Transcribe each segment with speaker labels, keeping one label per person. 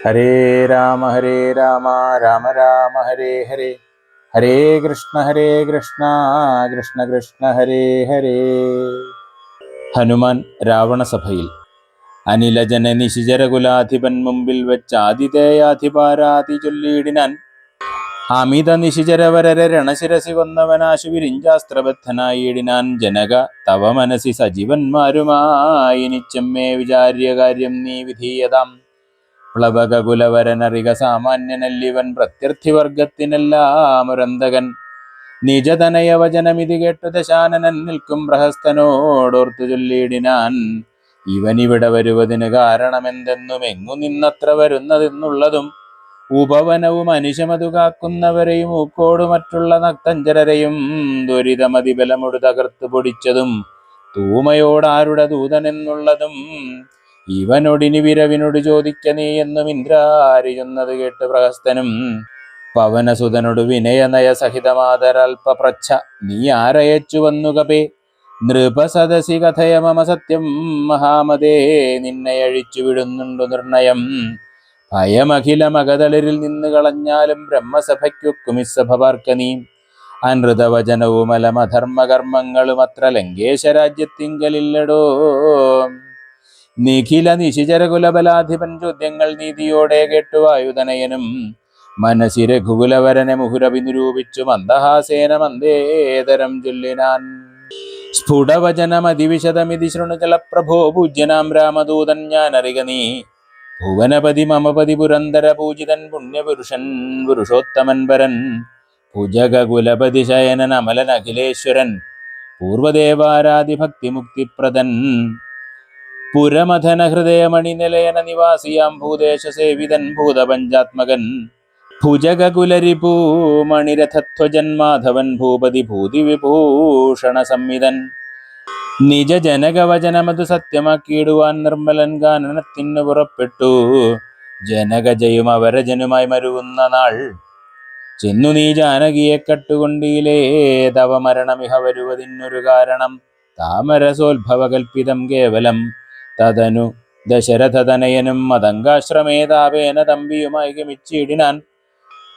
Speaker 1: ഹരേ രാമ രാമ രാമ ഹരേ ഹരേ, ഹരേ കൃഷ്ണ കൃഷ്ണ കൃഷ്ണ ഹരേ ഹരേ. ഹനുമാൻ രാവണസഭയിൽ. അനിലജന നിശിചരകുലാധിപൻ മുമ്പിൽ വെച്ച് ആതിഥേയാധിപാരാതി ചൊല്ലിയിടിനാൻ. അമിത നിശിചരവരര രണശിരസി കൊന്നവനാശു വിരിഞ്ചാസ്ത്രബദ്ധനായിടിനാൻ. ജനക തവ മനസി സജീവന്മാരുമായി നിച്ചമ്മേ വിചാര്യ കാര്യം നീ വിധീയതാം. പ്ലവകുലവരനറിക സാമാന്യനല്ലിവൻ പ്രത്യർത്ഥിവർഗത്തിനെല്ലാം ഒരന്തകൻ. നിജതനയ വചനമിതി കേട്ടു ദശാനനൻ നിൽക്കും പ്രഹസ്തനോടോർത്തു ചൊല്ലിയിടിനാൻ. ഇവനിവിടെ വരുവതിന് കാരണമെന്തെന്നും എങ്ങു നിന്നത്ര വരുന്നതെന്നുള്ളതും ഉപവനവും അനുശമതു കാക്കുന്നവരെയും ഊക്കോടു മറ്റുള്ള നക്തഞ്ചരരെയും ദുരിതമതിബലമൊടു തകർത്തു പൊടിച്ചതും തൂമയോടാരുടെ ദൂതനെന്നുള്ളതും ഇവനൊടിനി വിരവിനോട് ചോദിക്ക നീ എന്നും ഇന്ദ്രാരി ചൊന്നത് കേട്ട് പ്രഹസ്തനും പവനസുതനോട് വിനയനയ സഹിതമാതരൽപപ്രച്ഛ നീ ആരയച്ചു വന്നു കപേ നൃപസദസി കഥയ മമ സത്യം മഹാമതേ നിന്നെ അഴിച്ചു വിടുന്നുണ്ടു നിർണയം. ഭയമഖില മകതളിരിൽ നിന്ന് കളഞ്ഞാലും ബ്രഹ്മസഭയ്ക്കൊക്കുമിസഭ പാർക്ക നീ. അനൃതവചനവും അലമധർമ്മകർമ്മങ്ങളും അത്ര ലങ്കേശ രാജ്യത്തിങ്കലില്ലടോ. നിഖില നിശിചരകുലബലാധിപൻ ചോദ്യങ്ങൾ നീതിയോടെ കേട്ടു വായുതനയനും മനസ്സി രഘുകുലവരനെ മുഹുരഭി നിരൂപിച്ചു മന്ദഹാസേന മന്ദേതരം ചൊല്ലിനാൻ. സ്ഫുടവചനമതിവിശദമിതി ശൃണുചല പ്രഭോ പൂജ്യനാം രാമദൂതൻ ഞാനറിക നീ. ഭുവനപതി മമപതി പുരന്തര പൂജിതൻ പുണ്യപുരുഷൻ പുരുഷോത്തമൻ പരൻ ഭുജകുലപതി ശയനൻ അമലൻ അഖിലേശ്വരൻ പൂർവദേവാരാധി ഭക്തിമുക്തിപ്രദൻ പുരമഥന ഹൃദയമണി നിലയന നിവാസിയാം ഭൂദേശ സേവിതൻ ഭൂതപഞ്ചാത്മകൻ ഭുജകുലരിപൂമണിരഥധ്വജൻ മാധവൻ ഭൂപതി ഭൂതി വിഭൂഷണ സംവിധൻ. നിജ ജനകവചനമതു സത്യമാക്കിയിടുവാൻ നിർമ്മലൻ ഗാനനത്തിനു പുറപ്പെട്ടു. ജനകജയും അവരജനുമായി മരുവുന്ന നാൾ ചെന്നു നീ ജാനകിയെ കട്ടുകൊണ്ടിയിലേ. തവ മരണമിഹ വരുവതിനൊരു കാരണം താമരസോത്ഭവകൽപ്പിതം കേവലം. തതനു ദശരഥതനയനും മതങ്കാശ്രമേതാപേന തമ്പിയുമായി ഗമിച്ചിടിനാൻ.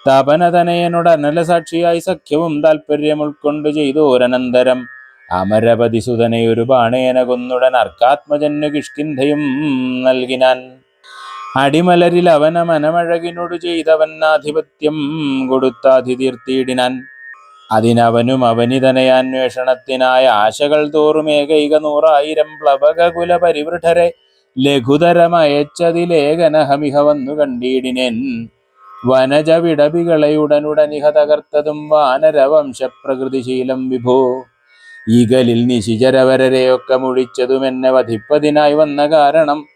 Speaker 1: തപനതനയനോട് അനലസാക്ഷിയായി സഖ്യവും താല്പര്യം ഉൾക്കൊണ്ടു ചെയ്തോരനന്തരം അമരപതിസുതനെയൊരു ബാണേന കൊന്നുടൻ അർക്കാത്മജന്നു കിഷ്കിന്ധയും നൽകിനാൻ. അടിമലരിൽ അവന മനമഴകിനോടു ചെയ്തവൻ ആധിപത്യം കൊടുത്താധി തീർത്തിയിടിനാൻ. അതിനവനും അവനിതനയാന്വേഷണത്തിനായ ആശകൾ തോറും ഏകൈക 100,000 പ്ലവകുല പരിവൃഢരെ ലഘുതരമയച്ചതിലേകനഹമിഹ വന്നു കണ്ടിടിനേൻ. വനജ വിടപികളയുടനുടനിഹ തകർത്തതും വാനരവംശപ്രകൃതിശീലം വിഭോ. ഈഗലിൽ നിശിചരവരരെയൊക്കെ മുഴിച്ചതും എന്നെ വധിപ്പതിനായി വന്ന കാരണം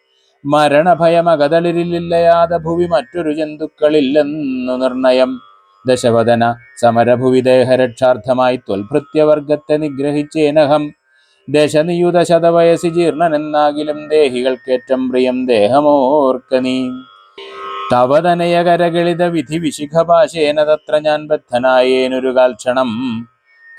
Speaker 1: മരണഭയമകതളിരില്ലയാതെ ഭുവി മറ്റൊരു ജന്തുക്കളില്ലെന്നു നിർണയം. ദശവദന സമരഭുവി ദേഹരക്ഷാർത്ഥമായി ത്വൽഭൃത്യവർഗത്തെ നിഗ്രഹിച്ചേനഹം. ദശനിയുത ശതവയസി ജീർണനെന്നാകിലും ദേഹികൾക്കേറ്റം പ്രിയം ദേഹമോർക്ക നീ. തവതനയ കരകളിത വിധി വിശിഖപാശേന തത്ര ഞാൻ ബദ്ധനായേനൊരു കാൽക്ഷണം.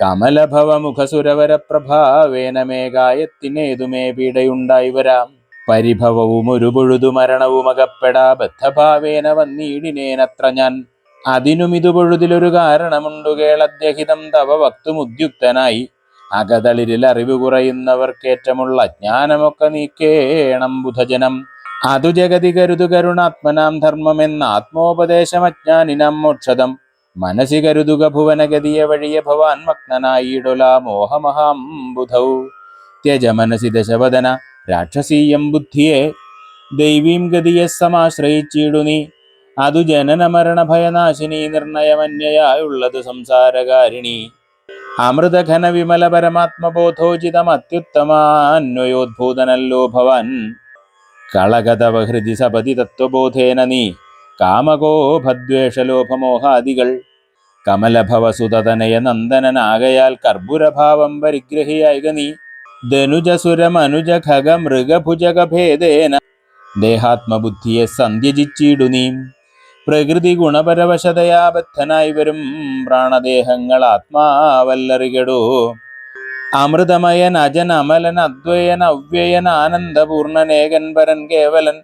Speaker 1: കമലഭവമുഖസുരവര പ്രഭാവേന മേഘായത്തിനേതുമേ പീഡയുണ്ടായി വരാം. പരിഭവവും ഒരു പൊഴുതു മരണവും അകപ്പെടാ ബദ്ധഭാവേന വന്നിടിനേനത്ര ഞാൻ. അതിനുമിതു പൊഴുതിലൊരു കാരണമുണ്ടു കേളദ്യഹിതം തവ വക്തുമുദ്യുക്തനായി. അകതളിരിൽ അറിവ് കുറയുന്നവർക്കേറ്റമുള്ള അജ്ഞാനമൊക്കെ നീക്കേണം ബുധജനം. അതു ജഗതി കരുതു കരുണാത്മനാം ധർമ്മമെന്ന ആത്മോപദേശമജ്ഞാനിനാം മോക്ഷതം. മനസി കരുതുക ഭുവനഗതിയ വഴിയ ഭവാൻ മഗ്നനായിടൊലാ മോഹമഹാം ബുധൗ. ത്യജ മനസി ദശവദന രാക്ഷസീയം ബുദ്ധിയെ ദൈവീം ഗതിയെ സമാശ്രയിച്ചിടു നീ. അതു ജനന മരണ ഭയനാശിനി നിർണയമന്യയായുള്ളതു സംസാരകാരിണി. അമൃതഘന വിമല പരമാത്മബോധോചിതം അത്യുത്തമാന്വയോദ്ഭൂതനല്ലോ ഭവാൻ. കളകതവ ഹൃദി സപതി തത്വബോധേന നീ കാമകോഭദ്വേഷലോഭമോഹാദികൾ. കമലഭവസുതനയ നന്ദനനാകയാൽ കർപ്പുരഭാവം പരിഗ്രഹിയായിക നീ. ധനുജസുരമനുജ ഖഗ മൃഗഭുജഗഭേദേന ദേഹാത്മബുദ്ധിയെ സന്ധ്യജിച്ചിടു നീ. പ്രകൃതി ഗുണപരവശതയാബദ്ധനായി വരും പ്രാണദേഹങ്ങൾ ആത്മാവല്ലറികടോ. അമൃതമയൻ അജൻ അമലൻ അദ്വയൻ അവ്യയൻ ആനന്ദപൂർണനേകൻ പരൻ കേവലൻ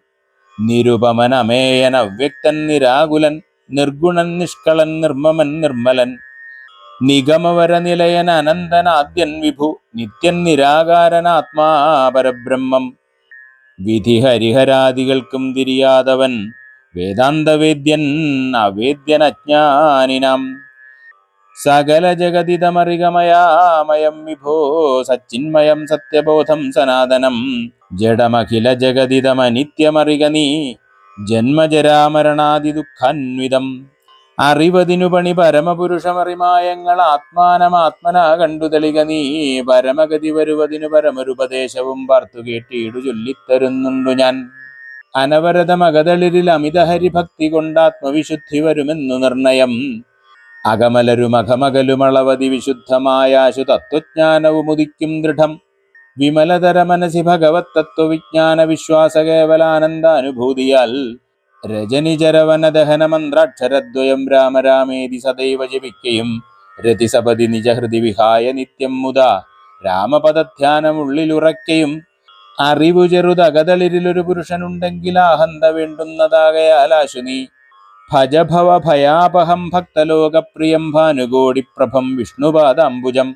Speaker 1: നിരുപമൻ അമേയൻ അവ്യക്തൻ നിരാകുലൻ നിർഗുണൻ നിഷ്കളൻ നിർമ്മമൻ നിർമ്മലൻ നിഗമവര നിലയൻ അനന്തനാദ്യൻ വിഭു നിത്യൻ നിരാകാരൻ ആത്മാ പരബ്രഹ്മം വിധി ഹരിഹരാദികൾക്കും തിരിയാതവൻ വേദാന്തവേദ്യൻ അവേദ്യൻ അജ്ഞാനിനാം സകല ജഗതിതമറികമയാമയം വിഭോ സച്ചിന്മയം സത്യബോധം സനാതനം ജഡമഖില ജഗതിതമനിത്യമറിക നീ ജന്മജരാമരണാദി ദുഃഖാന്വിതം അറിവതിനു പണി പരമപുരുഷമറിമായങ്ങൾ ആത്മാനമാത്മനാ കണ്ടു തെളിക നീ പരമഗതി വരുവതിനു പരമൊരുപദേശവും പാർത്തു കേട്ടിടു ചൊല്ലിത്തരുന്നുണ്ടു ഞാൻ അനവരതമകതളിരിൽ അമിതഹരിഭക്തി കൊണ്ടാത്മവിശുദ്ധി വരുമെന്നു നിർണയം അകമലരുമകമകലുമളവതി വിശുദ്ധമായാശു തത്വജ്ഞാനവും ഉദിക്കും ദൃഢം വിമലതര മനസി ഭഗവത് തത്വവിജ്ഞാന വിശ്വാസ കേവലാനന്ദാനുഭൂതിയാൽ രജനിചരവനദഹന മന്ത്രാക്ഷരദ്വയം രാമരാമേതി സദൈവ ജപിക്കയും രതിസപതി നിജഹൃതി വിഹായ നിത്യം മുത രാമപദധ്യാനമുള്ളിലുറയ്ക്കയും അറിവു ചെറുതകതളിരിലൊരു പുരുഷനുണ്ടെങ്കിൽ ആഹന്ത വേണ്ടുന്നതാകയാലാശു നീ ഭജഭവ ഭയാപഹം ഭക്തലോകപ്രിയം ഭാനുകോടിപ്രഭം വിഷ്ണുപാദാംബുജം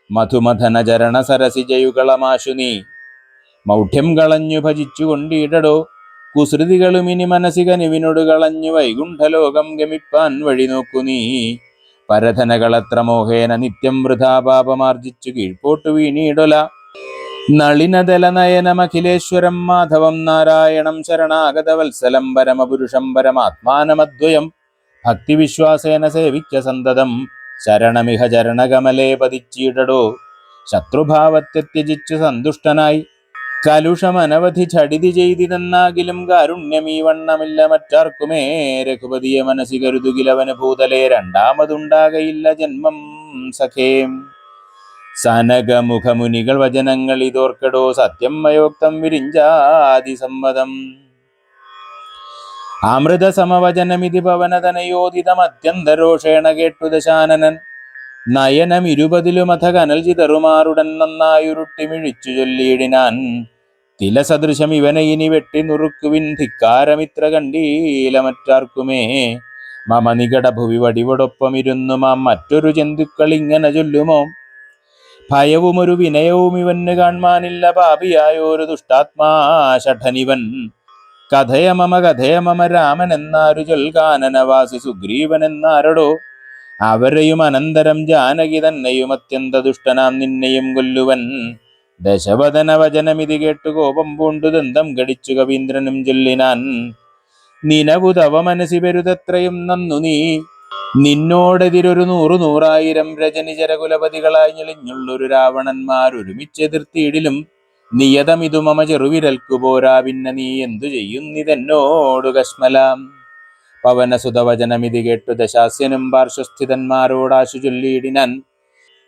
Speaker 1: മധുമഥന ചരണ സരസിജയുകളമാശു നീ മൗഢ്യം കളഞ്ഞു ഭജിച്ചു കൊണ്ടിടടോ കുസൃതികളും ഇനി മനസ്സികനിവിനോട് കളഞ്ഞു വൈകുണ്ഠലോകം ഗമിപ്പാൻ വഴി നോക്കു നീ പരധനകളത്ര മോഹേന നിത്യം വൃഥാ പാപമാർജിച്ചു കീഴ്പോട്ടു വീണീടൊല നളിനദലനയനമഖിലേശ്വരം മാധവം നാരായണം ശരണാഗതവത്സലം പരമപുരുഷം പരമാത്മാനമദ്വയം ഭക്തിവിശ്വാസേന സേവിക്ക സന്തതം ശരണമിഹ ചരണകമലേ പതിച്ചിടടോ ശത്രുഭാവത്തെ ത്യജിച്ചു സന്തുഷ്ടനായി കലുഷമനവധി ചടിതി ചെയ്തിതെന്നാകിലും കാരുണ്യമീ വണ്ണമില്ല മറ്റാർക്കുമേ രഘുപതിയെ മനസ്സി കരുതുകിലവന് ഭൂതലേ രണ്ടാമതുണ്ടാകയില്ല ജന്മം സഖേ സനകമുഖമുനികൾ വചനങ്ങൾ ഇതോർക്കടോ സത്യം മയോക്തം വിരിഞ്ചാതിസമ്മതം അമൃത സമവചനമിതി പവനതനയോദിതമത്യന്തരോഷേണ കേട്ടു ദശാനനൻ നയനം ഇരുപതിലുമഥ കനൽ ചിതറുമാറുടൻ നന്നായുരുട്ടിമിഴിച്ചു ചൊല്ലിയിടിനാൻ തിലസദൃശം ഇവനെ ഇനി വെട്ടി നുറുക്കുവിൻ ധിക്കാരമിത്ര കണ്ടീല മറ്റാർക്കുമേ മമ നികട ഭുവി വടിവോടൊപ്പമിരുന്നു മാം മറ്റൊരു ജന്തുക്കൾ ഇങ്ങനെ ചൊല്ലുമോ ഭയവുമൊരു വിനയവും ഇവന് കാൺമാനില്ല പാപിയായൊരു ദുഷ്ടാത്മാ ഷഠനിവൻ കഥയമമ രാമൻ എന്നാരു ചൊൽകാനനവാസി സുഗ്രീവൻ എന്നാരടോ അവരെയും അനന്തരം ജാനകി തന്നെയും അത്യന്ത ദുഷ്ടനാം നിന്നെയും കൊല്ലുവൻ ദശവദന വചനമിതി കേട്ടു കോപം പൂണ്ടു ദന്തം കടിച്ചു കവീന്ദ്രനും ചൊല്ലിനാൻ നിനവു തവ മനസ്സി പെരുതത്രയും നന്നു നീ നിന്നോടെതിരൊരു നൂറായിരം രജനിചരകുലപതികളായി ഞെളിഞ്ഞുള്ളൊരു രാവണന്മാരൊരുമിച്ചെതിർത്തിയിടിലും നിയതമിതു മമ ചെറുവിരൽക്കു പോരാ പിന്നെ നീ എന്തു ചെയ്യുന്നിതെന്നോടു കശ്മലാം പവനസുതവചനമിതി കേട്ടു ദശാസ്യനും പാർശ്വസ്ഥിതന്മാരോടാശു ചൊല്ലിയിടിനാൻ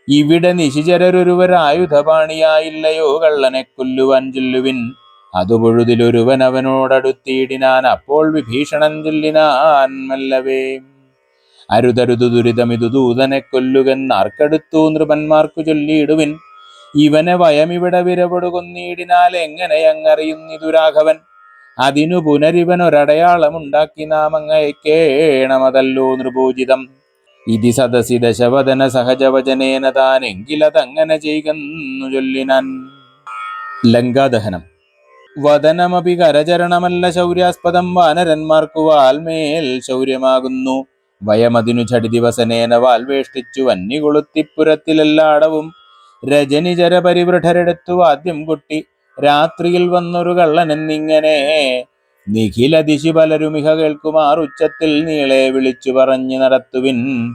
Speaker 1: ഇവിടെ നിശിചരൊരുവരായുധപാണിയായില്ലയോ കള്ളനെ കൊല്ലുവാൻ ചൊല്ലുവിൻ അതു പൊഴുതിലൊരുവൻ അവനോടടുത്തിയിടിനാൻ അപ്പോൾ വിഭീഷണൻ ചൊല്ലിനാൻ മല്ലവേ അരുതരുതു ദുരിതമിതു ദൂതനെ കൊല്ലുകെന്നാർക്കടുത്തു നൃപന്മാർക്കു ചൊല്ലിയിടുവിൻ ഇവനെ വയമിവിടെ വിരപൊടു കൊന്നിടിനാൽ എങ്ങനെയങ്ങറിയുന്നിതു രാഘവൻ അതിനു പുനരിവനൊരടയാളമുണ്ടാക്കി നാം അങ്ങയക്കേണമതല്ലോ നൃപൂജിതം ഇതി സദസി ദശവദന സഹജവചനേന താനെങ്കിലതങ്ങനെ ചെയ്യുന്നു ചൊല്ലിനാൻ ലങ്കാദഹനം വദനമപി കരചരണമല്ല ശൗര്യാസ്പദം വാനരന്മാർക്കു വാൽമേൽ ശൗര്യമാകുന്നു വയമതിനു ചടി ദിവസനേന വാൽവേഷ്ടിച്ചു വന്നി കൊളുത്തിപ്പുരത്തിലെല്ലാടവും രജനിചര പരിവൃഢരെടുത്തു വാദ്യം കൊട്ടി രാത്രിയിൽ വന്നൊരു കള്ളനെന്നിങ്ങനെ നിഖില ദിശി പലരുമിഹ കേൾക്കുമാർ ഉച്ചത്തിൽ നീളെ വിളിച്ചു പറഞ്ഞു നടത്തുവിൻ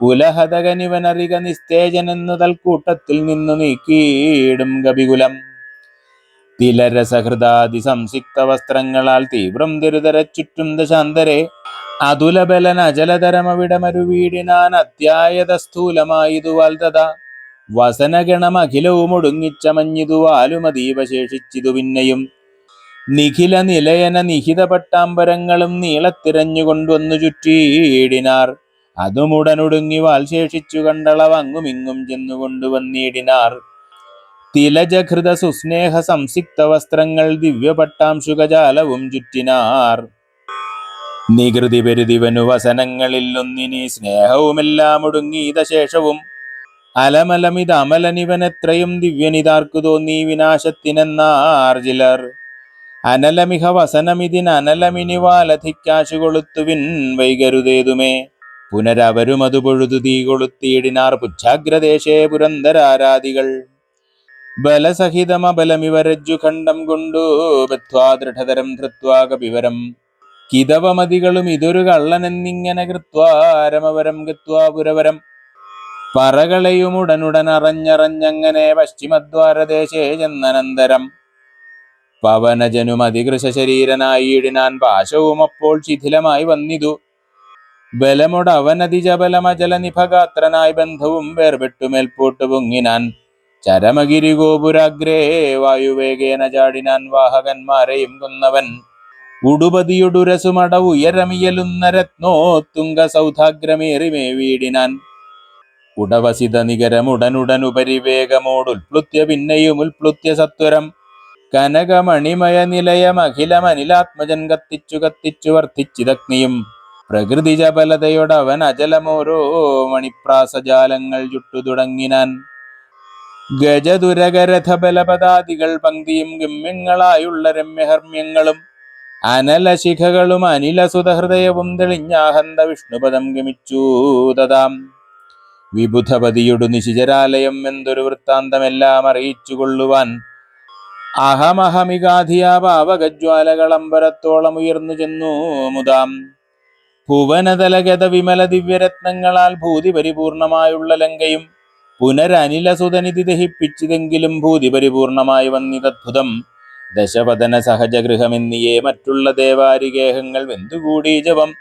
Speaker 1: കുലഹതകനിവനറിക നിസ്തേജനെന്നു തൽക്കൂട്ടത്തിൽ നിന്നു നീക്കിയിടും കപികുലം തിലരസഹൃദാതി സംസിക്ത വസ്ത്രങ്ങളാൽ തീവ്രം തിരുതര ചുറ്റും ദശാന്തരെ അതുലബലൻ അജലതരമവിടമരുവീടിനാൻ അത്യായത സ്ഥൂലമായതുവാൽ തഥാ വസനഗണമഖിലവും ഒടുങ്ങിച്ചമഞ്ഞിതു വാലുമതീവശേഷിച്ചിതു പിന്നെയും നിഖില നിലയന നിഹിത പട്ടാമ്പരങ്ങളും നീളത്തിരഞ്ഞുകൊണ്ടുവന്നു ചുറ്റിയിടിനാർ അതുമുടനൊടുങ്ങി വാൽ ശേഷിച്ചു കണ്ടളവങ്ങുമിങ്ങും ചെന്നുകൊണ്ടുവന്നിടിനാർ തിലജഘൃത സുസ്നേഹ സംസിക്ത വസ്ത്രങ്ങൾ ദിവ്യപട്ടാംശുകജാലവും ചുറ്റിനാർ. നികൃതി പെരുതിവനു വസനങ്ങളിൽ ഒന്നിനി സ്നേഹവുമെല്ലാം ഒടുങ്ങീത ശേഷവും അലമലമിത് അമലനിവനെത്രയും ദിവ്യനിതാർക്കു തോന്നി വിനാശത്തിനെന്നാർ ചിലർ. അനലമിഹ വസനമിതിന് അനലമിനി വാലധിക്കാശു കൊളുത്തുവിൻ വൈകരുതേതുമേ. പുനരവരും അതു പൊഴുതു തീ കൊളുത്തിയിടിനാർ പുച്ഛാഗ്രദേശേ പുരന്തരാരാദികൾ. ബലസഹിതമബലമിവരജ്ജുഖണ്ഡം കൊണ്ടു ബദ്ധ്വാ ദൃഢതരം ധൃത്വാ കപിവരം. കിതവമതികളും ഇതൊരു കള്ളനെന്നിങ്ങനെ കൃത്വാരമവരം ഗത്വാ പുരവരം. പറകളയുമുടനുടൻ അറിഞ്ഞറിഞ്ഞങ്ങനെ പശ്ചിമദ്വാരദേശേ ചെന്നനന്തരം. പവനജനുമതികൃശ ശരീരനായിടിനാൻ പാശവും അപ്പോൾ ശിഥിലമായി വന്നിതു. ബലമൊടവനതിജബലമജല നിഭഗാത്രനായി ബന്ധവും വേർപെട്ടു മേൽപോട്ടു പൊങ്ങിനാൻ. ചരമഗിരിഗോപുരാഗ്രേ വായുവേഗേന ചാടിനാൻ വാഹകന്മാരെയും കൊന്നവൻ. ഉടുപതിയുടുരസുമട ഉയരമിയലുന്ന രത്നോത്തുംഗ സൗധാഗ്രമേറിമേ വീടിനാൻ. ഉടവസിത നികരമുടനുടനുപരിവേഗമോടുൽപ്ലുത്യ പിന്നെയും ഉൽപ്ലുത്യ സത്വരം. കനകമണിമയ നിലയമഖിലമനിലാത്മജൻ കത്തിച്ചു കത്തിച്ചു വർദ്ധിച്ചിതഗ്നിയും. പ്രകൃതി ജബലതയോടവൻ അജലമോരോ മണിപ്രാസജാലങ്ങൾ ചുട്ടു തുടങ്ങിനാൻ. ഗജതുരകരഥബലപദാദികൾ പങ്ക്തിയും ഗമ്യങ്ങളായുള്ള രമ്യഹർമ്മ്യങ്ങളും അനലശിഖകളും അനിലസുതഹൃദയവും തെളിഞ്ഞാഹന്ത വിഷ്ണുപദം ഗമിച്ചു തഥാം. വിബുധപതിയൊടു നിശിചരാലയം എന്തൊരു വൃത്താന്തമെല്ലാം അറിയിച്ചു കൊള്ളുവാൻ. അഹമഹമികാധിയാ പാവകജ്വാലകളമ്പരത്തോളം ഉയർന്നു ചെന്നു മുതാം. ഭുവനതലഗത വിമല ദിവ്യരത്നങ്ങളാൽ ഭൂതി പരിപൂർണമായുള്ള ലങ്കയും പുനരനിലസുതനിധി ദഹിപ്പിച്ചതെങ്കിലും ഭൂതി പരിപൂർണമായി വന്നിതദ്ഭുതം. ദശവദന സഹജഗൃഹമെന്നിയേ മറ്റുള്ള ദേവാരിഗേഹങ്ങൾ വെന്തുകൂടി ജവം.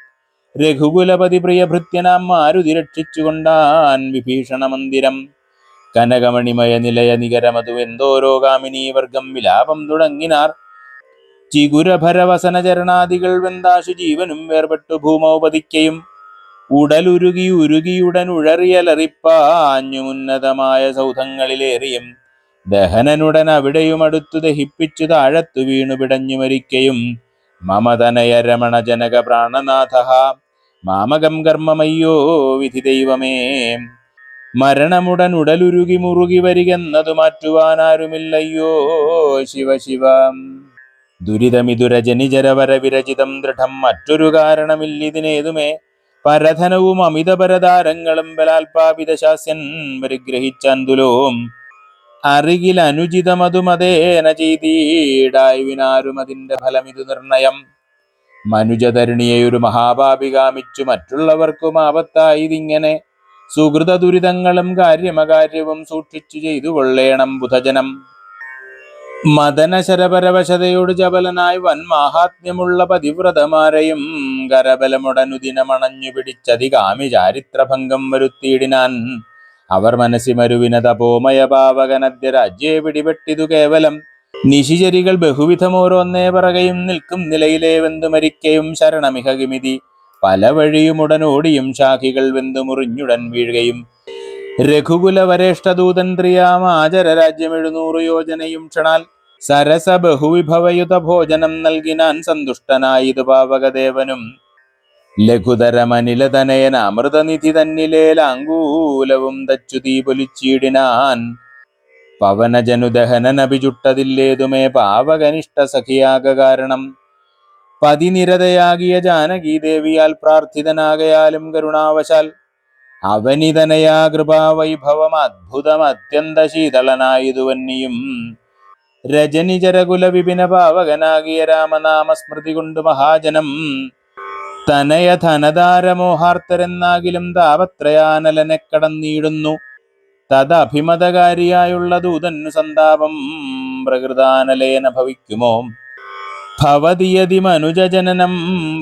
Speaker 1: രഘുകുലപതി പ്രിയഭൃത്യനാം മാരുതി രക്ഷിച്ചുകൊണ്ടാൻ വിഭീഷണ മന്ദിരം. കനകമണിമയ നിലയ നികരമതുവെന്തോരോ കാമിനീ വർഗം വിലാപം തുടങ്ങിനാർ. ചിഗുരഭരവസന ചരണാദികൾ വെന്താശു ജീവനും വേർപെട്ടു ഭൂമൗപതിക്കയും. ഉടലുരുകി ഉരുകിയുടൻ ഉഴറിയലറിപ്പാഞ്ഞുമുന്നതമായ സൗധങ്ങളിലേറിയും. ദഹനനുടൻ അവിടെയും അടുത്തു ദഹിപ്പിച്ചു താഴത്തു വീണു പിടഞ്ഞു മരിക്കയും. മമതനയ രമണ ജനക പ്രാണനാഥ മാമകം കർമ്മമയ്യോ വിധി ദൈവമേ. മരണമുടൻ ഉടലുരുകി മുറുകി വരികെന്നതു മാറ്റുവാനാരുമില്ലയ്യോ ശിവ ശിവ. ദുരിതമിതുരജനിജരവര വിരചിതം ദൃഢം മറ്റൊരു കാരണമില്ലിതിനേതുമേ. പരധനവും അമിതപരതാരങ്ങളും ബലാൽപാപിതശാസ്യൻ പരിഗ്രഹിച്ചാന്തുലോം. അറികിൽ അനുചിതമതുമതേന ചെയ്തീടായി വിനാരും അതിന്റെ ഫലമിതു നിർണയം. മനുജധരണിയെയൊരു മഹാപാപി കാമിച്ചു മറ്റുള്ളവർക്കും ആപത്തായതിങ്ങനെ. സുഹൃത ദുരിതങ്ങളും കാര്യമകാര്യവും സൂക്ഷിച്ചു ചെയ്തു കൊള്ളേണം ബുധജനം. മദനശരപരവശതയോട് ചപലനായി വൻ മാഹാത്മ്യമുള്ള പതിവ്രതമാരെയും കരബലമുടനുദിനമണഞ്ഞു പിടിച്ചതികാമി ചാരിത്രഭംഗം വരുത്തിയിടിനാൻ. അവർ മനസ്സിമരുവിന തപോമയ പാവകനദ്യ രാജ്യേ പിടിപെട്ടിതു കേവലം. നിശിചരികൾ ബഹുവിധമോരോന്നേ പറകയും നിൽക്കും നിലയിലെ വെന്തു മരിക്കയും ശരണമിഹ കിമിതി. പല വഴിയുമുടനോടിയും ശാഖികൾ വെന്തു മുറിഞ്ഞുടൻ വീഴുകയും. രഘുകുലവരേഷ്ഠദൂതൻ ത്രിയാമാചര രാജ്യം 700 യോജനയും ക്ഷണാൽ സരസ ബഹുവിഭവയുത ഭോജനം നൽകിനാൻ സന്തുഷ്ടനായിതു പാവകദേവനും. ലഘുതരമനിലതനയന അമൃതനിധി തന്നിലേലാങ്കൂലവും തച്ചു തീ പൊലിച്ചിടിനാൻ. പവനജനുദഹനനഭിചുട്ടതില്ലേതുമേ പാവകനിഷ്ഠ സഖിയാക കാരണം. പതിനിരതയാകിയ ജാനകീദേവിയാൽ പ്രാർത്ഥിതനാകയാലും കരുണാവശാൽ അവനിതനയാ കൃപാവൈഭവം അദ്ഭുതം അത്യന്ത ശീതളനായതുവന്നിയും. രജനിചരകുല വിപിന പാവകനാകിയ രാമനാമ സ്മൃതി കൊണ്ടു മഹാജനം. തനയ ധനധാരമോഹാർത്തരെന്നാകിലും താപത്രയാനലനെ കടന്നിടുന്നു. തദഭിമതകാരിയായുള്ള ദൂതന്നു സന്താപം പ്രകൃതാനലേന ഭവിക്കുമോ. ഭവതിയതി മനുജജനനം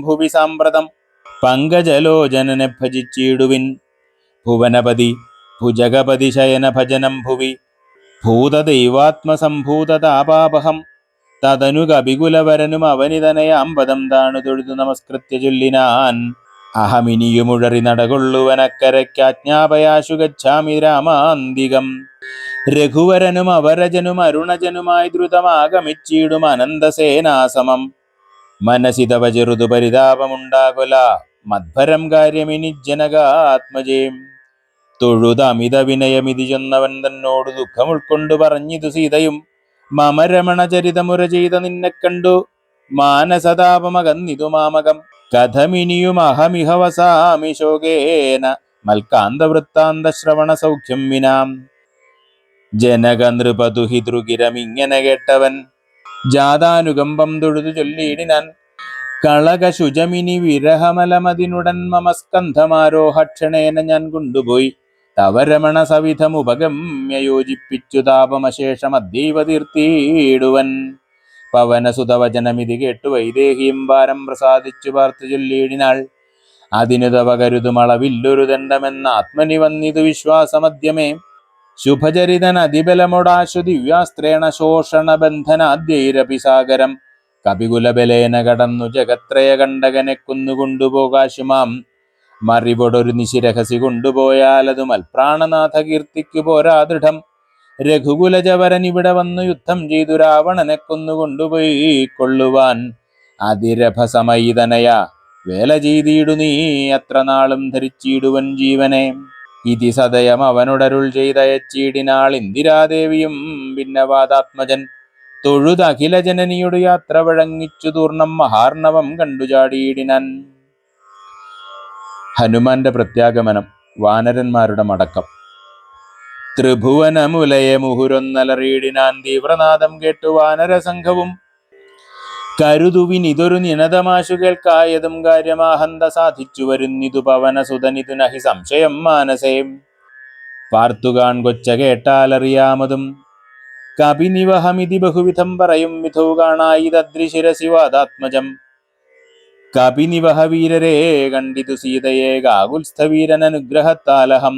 Speaker 1: ഭുവി സാമ്പ്രതം പങ്കജലോചനനെ ഭജിച്ചിടുവിൻ. ഭുവനപതി ഭുജഗപതി ശയന ഭജനം ഭുവി ഭൂതദൈവാത്മസംഭൂതതാപാപഹം. തതനു കപികുലവരനും അവനിതനയാം പദം താണു തൊഴുതു നമസ്കൃത്യ ചൊല്ലിനാൻ. അഹമിനിയുമുഴറി നടകൊള്ളുവനക്കരയ്ക്കാജ്ഞാപയാശു ഗച്ഛാമി രാമാന്തികം. രഘുവരനും അവരജനും അരുണജനുമായി ദ്രുതമാഗമിച്ചിടും അനന്തസേനാസമം. മനസി തവ ചെറുതു പരിതാപമുണ്ടാകൊല മധ്വരം കാര്യമിനി ജനകാത്മജേം. തൊഴുതമിത വിനയമിതി ചൊന്നവൻ തന്നോട് ദുഃഖം ഉൾക്കൊണ്ടു പറഞ്ഞിതു സീതയും. മമ രമണചരിതമുര ചെയ്ത നിന്നെ കണ്ടു മാനസതാപമകന്നിതു മാമകം. കഥമിനിയും അഹമിഹ വസാമി ശോകേന മൽക്കാന്തവൃത്താന്ത ശ്രവണ സൗഖ്യം വിനാം. ജനക നൃപതുഹി ദ്രുഗിരമിങ്ങനെ കേട്ടവൻ ജാതാനുകമ്പം തൊഴുതു ചൊല്ലിയിടിനാൻ. കളകശുചമിനി വിരഹമലമതിനുടൻ മമ സ്കന്ധമാരോഹക്ഷണേന ഞാൻ കൊണ്ടുപോയി. തവ രമണ സവിധമുപഗമ്യ യോജിപ്പിച്ചു താപമശേഷം അദ്യൈവ തീർത്തിയിടുവൻ. പവനസുതവചനമിതി കേട്ടു വൈദേഹിയും ഭാരം പ്രസാദിച്ചു പാർത്തു ചൊല്ലിയിടിനാൾ. അതിനു തവ കരുതുമളവില്ലൊരു ദണ്ഡമെന്ന ആത്മനി വന്നിതു വിശ്വാസമദ്യമേ. ശുഭചരിതൻ അതിബലമൊടാശു ദിവ്യാസ്ത്രേണ ശോഷണ ബന്ധനാദ്യൈരപി സാഗരം. കപികുലബലേന കടന്നു ജഗത്രയ കണ്ടകനെ കൊന്നുകൊണ്ടുപോകാശുമാം. മറിവൊടൊരു നിശിരഹസി കൊണ്ടുപോയാലതു മൽപ്രാണനാഥ കീർത്തിക്കു പോരാ ദൃഢം. രഘുകുലജവരൻ ഇവിടെ വന്നു യുദ്ധം ചെയ്തു രാവണനെ കൊന്നുകൊണ്ടുപോയി കൊള്ളുവാൻ. അതിരഭസമയിതനയ വേല ചെയ്തിടു നീ അത്ര നാളും ധരിച്ചിടുവൻ ജീവനെ. ഇതി സദയം അവനോടരുൾ ചെയ്തയച്ചിടിനാൾ ഇന്ദിരാദേവിയും ഭിന്നവാദാത്മജൻ. തൊഴുതഖില ജനനിയോട് യാത്ര വഴങ്ങിച്ചു തൂർണം മഹാർണവം കണ്ടു ചാടിയിടിനാൻ. ഹനുമാന്റെ പ്രത്യാഗമനം, വാനരന്മാരുടെ മടക്കം. ത്രിഭുവനമുലയെ മുഹുരൊന്നലറിയിടിനാൻ. തീവ്രനാദം കേട്ടു വാനരസംഘവും കരുതുവിനിതൊരു നിനതമാശു കേൾക്കായതും കാര്യമാഹന്ത സാധിച്ചു വരുന്നിതു പവനസുതനിതു നഹി സംശയം മാനസേം. പാർത്തുകാൺ കൊച്ച കേട്ടാലറിയാമതും കപിനിവഹമിതി ബഹുവിധം പറയും വിധൗ കാണായി തദ്രിശിരസിവാദാത്മജം. കപിനിവഹ വീരരെ കണ്ടിതു സീതയെ ഗാകുൽസ്ഥവീരനനുഗ്രഹത്താലഹം.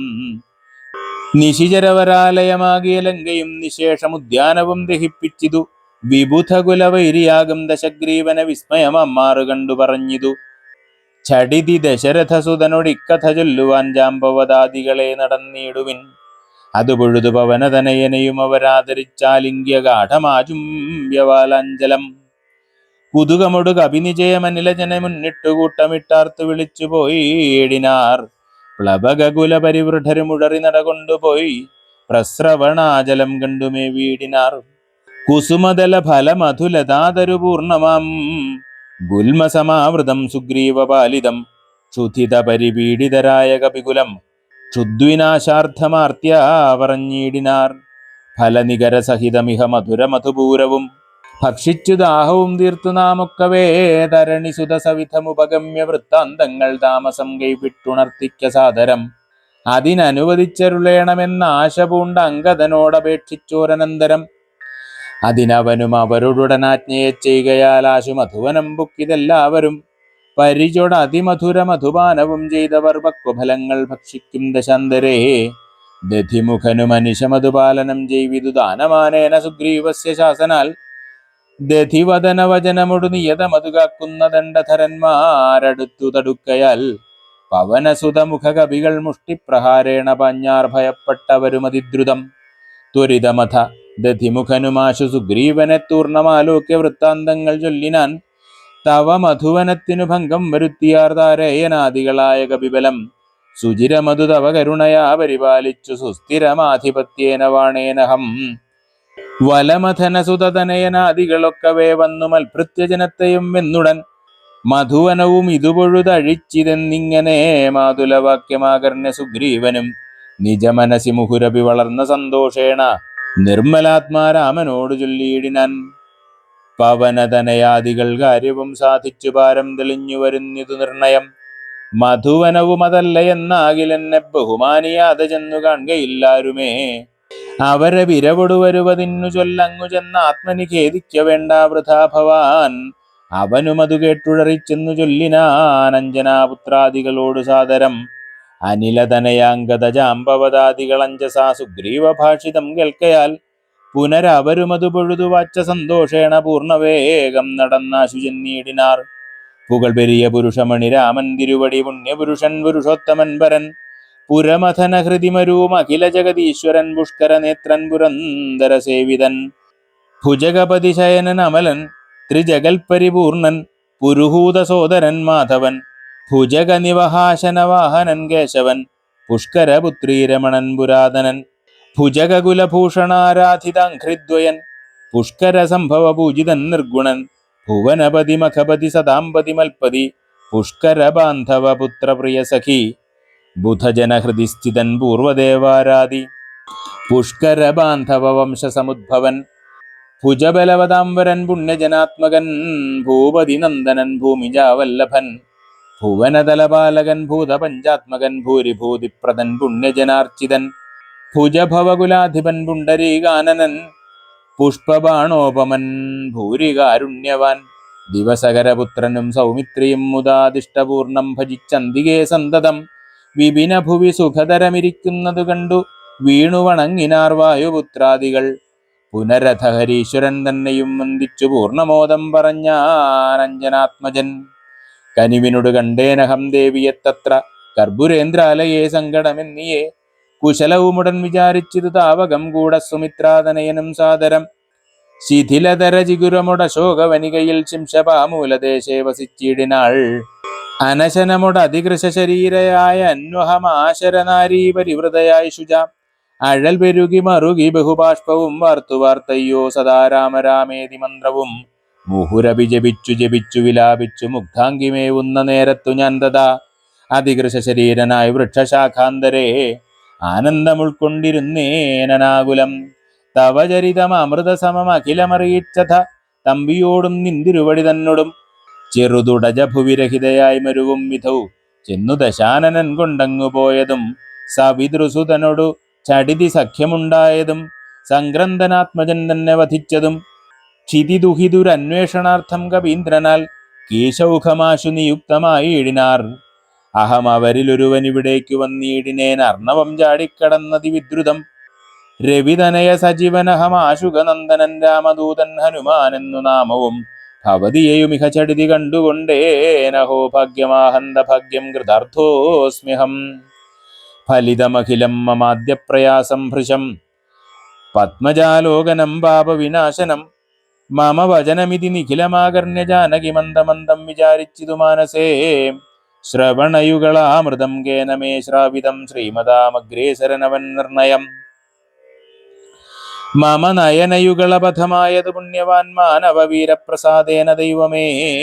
Speaker 1: നിശിചരവരാലയമാകിയ ലങ്കയും നിശേഷമുദ്യാനവും ദഹിപ്പിച്ചിതു. വിബുധകുലവൈരിയാകും ദശഗ്രീവന വിസ്മയമമ്മാറു കണ്ടു പറഞ്ഞിതു. ചടിതി ദശരഥസുതനൊടിക്കഥ ചൊല്ലുവാൻ ജാമ്പവതാദികളെ നടന്നിടുവിൻ. അതു പൊഴുതു പവനതനയനെയും അവരാദരിച്ചാലിംഗ്യ ഗാഠമാചുംബ്യവാലാഞ്ചലം. കുതുകമൊടു കപിനിജയമനിലജന മുന്നിട്ടു കൂട്ടമിട്ടാർത്തു വിളിച്ചു പോയിടിനാർ. പ്ലവകുല പരിവൃഢരു മുഴറി നടകൊണ്ടുപോയി പ്രസ്രവണാജലം കണ്ടുമേ വീടിനാർ. കുസുമദല ഫലമധുലതാതരു പൂർണമാം ഗുൽമസമാവൃതം സുഗ്രീവപാലിതം. ക്ഷുധിത പരിപീഡിതരായ കപികുലം ക്ഷുദ്വിനാശാർത്ഥമാർത്യാ പറഞ്ഞിടിനാർ. ഫലനികരസഹിതമിഹ മധുരമധുപൂരവും ഭക്ഷിച്ചു ദാഹവും തീർത്തു നാമൊക്കവേ തരണിസുത സവിധമുപഗമ്യ വൃത്താന്തങ്ങൾ താമസം കൈവിട്ടുണർത്തിക്ക സാദരം. അതിനനുവദിച്ചരുളേണമെന്ന ആശ പൂണ്ട അങ്കദനോടപേക്ഷിച്ചോരനന്തരം. അതിനവനും അവരോടുടനാജ്ഞയെ ചെയ്യുകയാൽ ആശു മധുവനം പുക്കിതെല്ലാവരും. പരിചൊട അതിമധുര മധുപാനവും ചെയ്തവർ പക്വഫലങ്ങൾ ഭക്ഷിക്കും ദശാന്തരേ. ദധിമുഖനു മനുഷ്യമധുപാലനം ചെയ്വിതു ദാനമാനേന സുഗ്രീവസ്യ ശാസനാൽ. ദധിവദന വചനമൊടു നിയതമതു കാക്കുന്ന ദണ്ഡധരന്മാരടുത്തു തടുക്കയാൽ. പവനസുതമുഖ കവികൾ മുഷ്ടിപ്രഹാരേണ പാഞ്ഞാർ ഭയപ്പെട്ടവരുമതിദ്രുതം. ത്വരിതമഥ ദധിമുഖനുമാശു സുഗ്രീവനെ തൂർണമാലോക്യ വൃത്താന്തങ്ങൾ ചൊല്ലിനാൻ. തവ മധുവനത്തിനു ഭംഗം വരുത്തിയാർ താരയനാദികളായ കപിബലം. സുചിരമധു തവ കരുണയാ പരിപാലിച്ചു സുസ്ഥിരമാധിപത്യേന വാണേനഹം. വലമഥനസുതനയനാദികളൊക്കവേ വന്നു മൽഭൃത്യജനത്തെയും വെന്നുടൻ. മധുവനവും ഇതുപൊഴുതഴിച്ചിതെന്നിങ്ങനെ മാതുലവാക്യമാകർണ്യ സുഗ്രീവനും. നിജമനസി മുഹുരപി വളർന്ന സന്തോഷേണ നിർമ്മലാത്മാരാമനോട് ചൊല്ലിയിടിനാൻ. പവനതനയാദികൾ കാര്യവും സാധിച്ചു പാരം തെളിഞ്ഞു വരുന്നിതു നിർണയം. മധുവനവും അതല്ല എന്നാകിലെന്നെ ബഹുമാനിയാതെ ചെന്നു കാണുകയില്ലാരുമേ. അവരെ വിരവൊടു വരുവതിന്നു ചൊല്ലങ്ങു ചെന്ന ആത്മനി ഖേദിക്ക വേണ്ട വൃഥാ ഭവാൻ. അവനുമതു കേട്ടുഴറിച്ചെന്നു ചൊല്ലിനാൻ അഞ്ജനാപുത്രാദികളോട് സാദരം. അനിലതനയാംഗത ജാമ്പവതാദികളഞ്ചസാ സുഗ്രീവ ഭാഷിതം കേൾക്കയാൽ. പുനരവരുമതു പൊഴുതു വാച്ച സന്തോഷേണ പൂർണ്ണവേഗം നടന്നാശു ചെന്നീടിനാർ. പുകൾ പെരിയ പുരുഷമണി രാമൻ തിരുവടി പുണ്യപുരുഷൻ പുരുഷോത്തമൻ പരൻ പുരമഥന ഹൃതിമരൂം അഖില ജഗതീശ്വരൻ പുഷ്കര നേത്രൻ പുരന്തര സേവിതൻ ഭുജഗപതി ശയനൻ അമലൻ ത്രിജഗൽ പരിപൂർണൻ പുരുഹൂത സോദരൻ മാധവൻ ഭുജഗ നിവഹാശന വാഹനൻ കേശവൻ പുഷ്കരപുത്രീ രമണൻ പുരാതനൻ ഭുജഗകുലഭൂഷണാരാധിതാഘ്രിദ്വയൻ പുഷ്കര സംഭവ പൂജിതൻ നിർഗുണൻ ഭുവനപതി മഖപതി സദാംപതി മൽപതി പുഷ്കര ബാന്ധവ പുത്രപ്രിയ സഖി ബുധജനഹൃദി സ്ഥിതൻ പൂർവദേവാരാധി പുഷ്കര ബാന്ധവ വംശസമുദ്ഭവൻ ഭുജബലവതാംബരൻ പുണ്യജനാത്മകൻ ഭൂപതി നന്ദനൻ ഭൂമിജാവല്ലഭൻ ഭുവനതലപാലകൻ ഭൂതപഞ്ചാത്മകൻ ഭൂരിഭൂതിപ്രദൻ പുണ്യജനാർച്ചിതൻ ഭുജഭവകുലാധിപൻ പുണ്ടരീകാനനൻ പുഷ്പബാണോപമൻ ഭൂരികാരുണ്യവാൻ ദിവസകരപുത്രനും സൗമിത്രിയും മുദാദിഷ്ടപൂർണം ഭജിച്ചന്തികേ സന്തതം വിപിന ഭുവി സുഖതരമിരിക്കുന്നതു കണ്ടു വീണുവണങ്ങിനാർ വായുപുത്രാദികൾ പുനരഥഹരീശ്വരൻ തന്നെയും വന്ദിച്ചു പൂർണ്ണമോദം പറഞ്ഞാനഞ്ജനാത്മജൻ കനിവിനോട് കണ്ടേനഹം ദേവിയെത്തത്ര കർപ്പുരേന്ദ്രാലയെ സങ്കടമെന്നിയേ കുശലവുമുടൻ വിചാരിച്ചിതു താവകം കൂടെ സുമിത്രാതനയനും സാദരം ശിഥിലതര ജിഗുരമുടശോകവനികയിൽ ശിംശപാമൂലദേശേ വസിച്ചിടിനാൾ അനശനമുട അതികൃശ ശരീരയായ അന്വഹമാശരനാരീ പരിവൃതയായി ശുച അഴൽ പെരുകി മറുകി ബഹുബാഷ്പവും വാർത്തു വാർത്തയ്യോ സദാ രാമരാമേതി മന്ത്രവും മുഹുരഭി ജപിച്ചു വിലാപിച്ചു മുഗ്ധാംഗിമേവുന്ന നേരത്തു ഞാൻ തഥാ അതികൃശ ശരീരനായി വൃക്ഷശാഖാന്തരേ ആനന്ദമുൾക്കൊണ്ടിരുന്നേനാകുലം തവചരിതം അമൃതസമം അഖിലമറിയിച്ചഥ തമ്പിയോടും നിന്തിരുവടി തന്നോടും ചെറുതുടജ ഭുവിരഹിതയായി മരുവും വിധൗ ചെന്നു ദശാനനൻ കൊണ്ടങ്ങു പോയതും സവിതൃസുതനോടു ചടിതി സഖ്യമുണ്ടായതും സംക്രന്ദനാത്മജൻ തന്നെ വധിച്ചതും ക്ഷിതിദുഹിതുരന്വേഷണാർത്ഥം കവീന്ദ്രനാൽ കീശൗഖമാശു നിയുക്തമായി ഇടിനാർ അഹം അവരിലൊരുവനിവിടേക്കു വന്നീടിനേൻ അർണവം ചാടിക്കടന്നതി വിദ്രുതം രവിതനയ സജീവനഹമാശുകനന്ദനൻ രാമദൂതൻ ഹനുമാൻ എന്നു നാമവും ഭവതിയെയുമിഹ ചടിതി കണ്ടുകൊണ്ടേനഹോ ഭാഗ്യമാഹന്ത ഭാഗ്യം കൃതാർത്ഥോസ്മ്യഹം ഫലിതമഖിലം മമാദ്യപ്രയാസം ഭൃശം പത്മജാലോകനം പാപവിനാശനം മമ വചനമിതി നിഖിലമാകർണ്യ ജാനകി മന്ദമന്ദം വിചാരിച്ചിതു മാനസേ ശ്രവണയുഗളാമൃതം കേനമേ ശ്രാവിതം ശ്രീമതാമഗ്രേസരനവൻ നിർണയം മമ നയനയുഗളപഥമായത് പുണ്യവാൻ മാനവ വീരപ്രസാദേന ദൈവമേ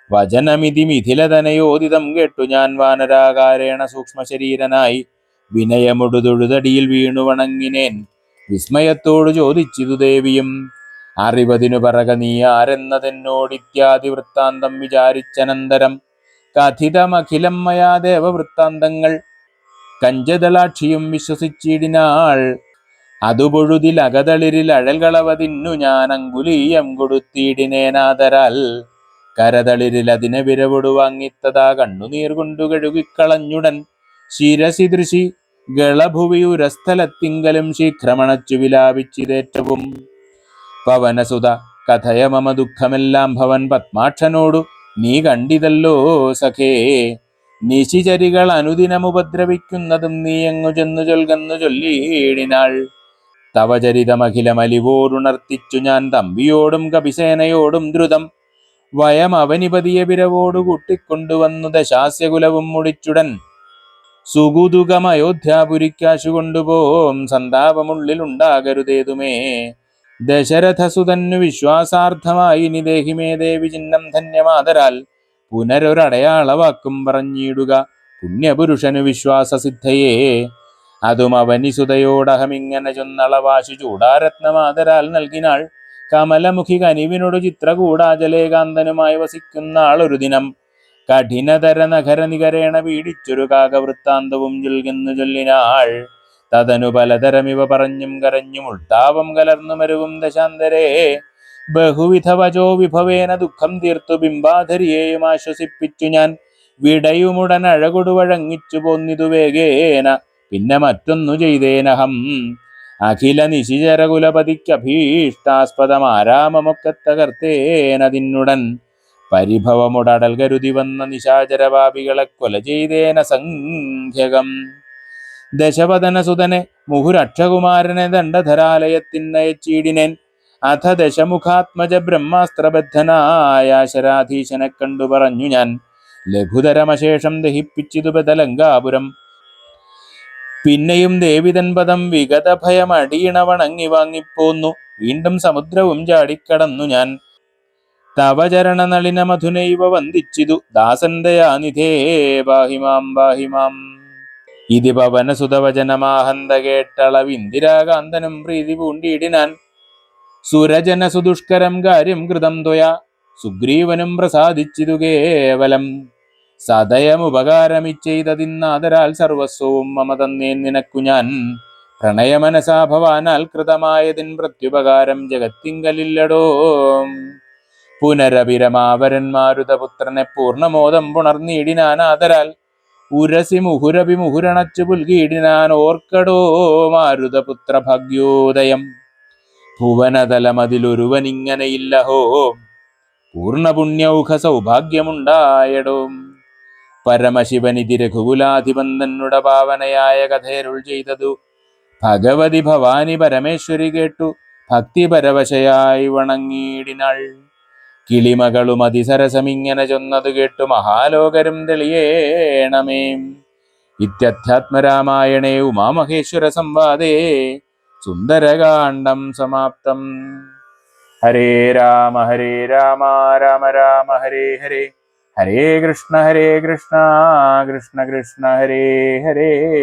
Speaker 1: വചനമിതി മിഥിലതനയോദിതം കേട്ടു ഞാൻ വാനരാകാരേണ സൂക്ഷ്മശരീരനായി വിനയമൊടുതൊഴുതടിയിൽ വീണു വണങ്ങിനേൻ വിസ്മയത്തോടു ചോദിച്ചിതു ദേവിയും അറിവതിനു പറക നീ ആരെന്നതെന്നോടിത്യാദി വൃത്താന്തം വിചാരിച്ചനന്തരം കഥിതമഖിലം മയാ ദേവവൃത്താന്തങ്ങൾ കഞ്ചദളാക്ഷിയും വിശ്വസിച്ചിടിനാൾ അതുപൊഴുതിൽ അകതളിരിൽ അഴൽകളവതിന്നു ഞാൻ അങ്കുലീയം കൊടുത്തിടിനേനാദരാൽ കരതളിരിൽ അതിനെ വിരവൊടു വാങ്ങിത്തതാ കണ്ണുനീർ കൊണ്ടു കഴുകിക്കളഞ്ഞുടൻ ശിരസി ദൃശി ഗളഭുവിയുരസ്ഥലത്തിങ്കലും ശീഘ്രമണച്ചു വിലാപിച്ചിതേറ്റവും പവനസുത കഥയ മമ ദുഃഖമെല്ലാം ഭവൻ പത്മാക്ഷനോടു നീ കണ്ടിതല്ലോ സഖേ നിശിചരികൾ അനുദിനമുപദ്രവിക്കുന്നതും നീ എങ്ങു ചെന്നു ചൊൽകന്നു ചൊല്ലിയിടിനാൾ തവചരിതമഖിലമലിവോടുണർത്തിച്ചു ഞാൻ തമ്പിയോടും കപിസേനയോടും ദ്രുതം വയം അവനിപതിയെ വിരവോടു കൂട്ടിക്കൊണ്ടുവന്നു ദശാസ്യകുലവും മുടിച്ചുടൻ സുകുതുകം അയോധ്യാപുരിക്കാശു കൊണ്ടുപോം സന്താപമുള്ളിലുണ്ടാകരുതേതുമേ ദശരഥസുതന്നു വിശ്വാസാർത്ഥമായി നിദേഹിമേ ദേവി ചിഹ്നം ധന്യമാതരാൽ പുനരൊരടയാളവാക്കും പറഞ്ഞിടുക പുണ്യപുരുഷനു വിശ്വാസസിദ്ധയേ അതും അവനിസുതയോടഹമിങ്ങനെ ചൊന്നളവാശു ചൂടാരത്നമാതരാൽ നൽകിനാൾ കമലമുഖി കനിവിനോട് ചിത്രകൂടാചലേകാന്തനുമായി വസിക്കുന്ന ആളൊരു ദിനം കഠിനതര നഗര നികരേണ പീഡിച്ചൊരു കാകവൃത്താന്തവും ചൊൽകുന്നു ചൊല്ലിനാൾ തതനു പലതരമിവ പറഞ്ഞും കരഞ്ഞും ഉൾത്താപം കലർന്നു മരുവും ദശാന്തരേ ബഹുവിധ വചോ വിഭവേന ദുഃഖം തീർത്തു ബിംബാധരിയെയും ആശ്വസിപ്പിച്ചു ഞാൻ വിടയുമുടൻ അഴകൊടു വഴങ്ങിച്ചു പോന്നിതു വേഗേന പിന്നെ മറ്റൊന്നു ചെയ്തേനഹം അഖില നിശിചരകുലപതിക്കഭീഷ്ടാസ്പദം ആരാമമൊക്കെ തകർത്തേനതിന്നുടൻ പരിഭവമുടടൽ കരുതി വന്ന നിശാചരപാപികളെ കൊല ചെയ്തേന സംഖ്യകം. ദശവദനസുതനെ മുഹുരക്ഷകുമാരനെ ദണ്ഡധരാലയത്തിനയച്ചീടിനേൻ. അഥ ദശമുഖാത്മജ ബ്രഹ്മാസ്ത്രബദ്ധനായ ശരാധീശനെ കണ്ടു പറഞ്ഞു ഞാൻ. ലഘുതരമശേഷം ദഹിപ്പിച്ചിതു ബദലങ്കാപുരം. പിന്നെയും ദേവിതൻ പദം വിഗത ഭയമടീണ വണങ്ങി വാങ്ങിപ്പോന്നു. വീണ്ടും സമുദ്രവും ചാടിക്കടന്നു ഞാൻ. തവചരണ നളിന മധുനൈവ വന്ദിച്ചിതു. ദാസന്തയാനിധേ പാഹിമാം പാഹിമാം. ഇതി പവനസുതവചനമാഹന്ത കേട്ടളവിന്ദിരാകാന്തനും പ്രീതി പൂണ്ടിയിടിനാൻ. സുരജന സുദുഷ്കരം കാര്യം കൃതം ത്വയാ. സുഗ്രീവനും പ്രസാദിച്ചിതു കേവലം. സദയമുപകാരമിച്ചെയ്തതിന്നാദരാൽ സർവസ്വവും മമ തന്നേൻ നിനക്കു ഞാൻ. പ്രണയമനസാ ഭവാനാൽ കൃതമായതിൻ പ്രത്യുപകാരം ജഗത്തിങ്കലില്ലടോ. പുനരഭിരമാവരൻ മാരുതപുത്രനെ പൂർണ്ണമോദം പുണർന്നിടിനാനാദരാൽ. ഉരസി മുഹുരഭി മുഹുരണച്ചു പുൽകിയിടിനാൻ. ഓർക്കടോ മാരുതപുത്ര ഭാഗ്യോദയം. ഭുവനതലമതിലൊരുവനിങ്ങനെയില്ലഹോ. പൂർണ്ണപുണ്യൗഘ സൗഭാഗ്യമുണ്ടായടോ. പരമശിവനിധി രഘുകുലാധിപൻ തന്നുട പാവനയായ കഥയരുൾ ചെയ്തതു. ഭഗവതി ഭവാനി പരമേശ്വരി കേട്ടു ഭക്തിപരവശയായി വണങ്ങിയിടിനാൾ. കിളിമകളും അതിസരസമിങ്ങനെ ചൊന്നതു കേട്ടു മഹാലോകരും തെളിയേണമേ. ഇത്യധ്യാത്മരാമായണേ ഉമാമഹേശ്വര സംവാദേ സുന്ദരകാണ്ഡം സമാപ്തം. ഹരേ രാമ രാമ രാമ ഹരേ ഹരേ. ഹരേ കൃഷ്ണ കൃഷ്ണ കൃഷ്ണ ഹരേ ഹരേ.